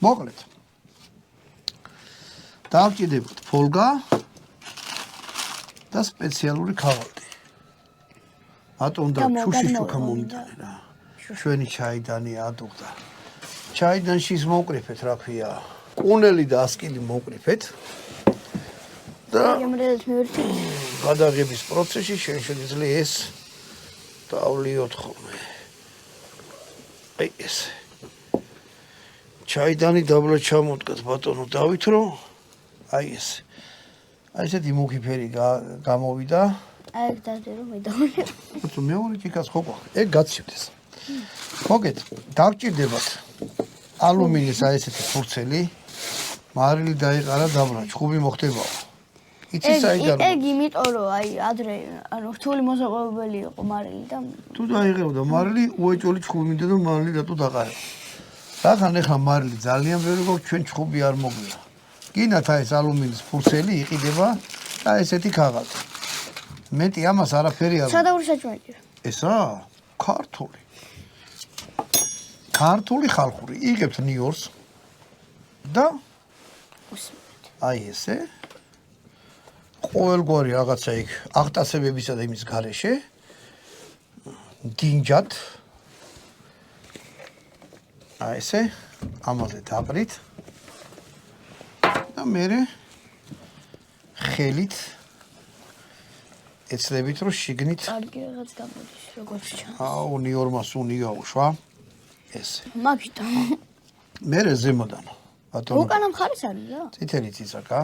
მოკლედ. დავჭიდებთ ფოლგა და სპეციალური ქაღალდი. ატომ და ჩუში შუქა მომიტანე რა. ჩვენი ჩაიდანი ადუღდა. ჩაიდანში ის მოვკრიფეთ რაფია. კუნელი და ასკილი მოვკრიფეთ. და გადაღების პროცესში შენ შეგიძლია ეს დავლიოთ ხოლმე. აი ეს. ჩაიდანი დაბლა ჩამოდგათ ბატონო დავით რომ აი ეს. აი ესეთი მუქი ფერი გამოვიდა. აი ეგ დადე რომ მიდავნე. თუ მეორე ჭიქას ხო ყვა. ეგ გაცივდეს. მოგეთ, დავჭირდებათ ალუმინის აი ესეთი ფურცელი. მარილი დაიყარა დაბლა, ჩხუბი მოხდებაო. იცი საიდან? ეგ იმიტომ რომ აი ადრე ანუ რთული მოსაყვებელი იყო მარილი და თუ დაიღებდა მარილი, უეჭველი ჩხუბი მინდა და მარილი რატო დაყარა? რახან ეხლა მარილი ძალიან ბევრი გვაქვს, ჩვენ ჩხუბი არ მოგვია. გინათ აი ეს ალუმინის ფურცელი იყიდება და ესეთი ქაღალდი. მეტი ამას არაფერი არ. სადაური საჭმელი. ესა? ქართული. ქართული ხალხური. იღებთ ნიორს და აი ესე. ყოველგვარი რაღაცა იქ აღტაცებებისა და იმის გარეშე. დინჯად. აი ესე. ამაზე დაყრით. და მერე ხელით ეცლებით რომ შიგნით კარგი რაღაც გამოდის როგორც ჩანს. აუ ნიორმას უნია უშვა ესე. მაგიტო. მერე ზემოდან ბატონო. უკანა მხარეს არის რა? წითელი ციცაკა.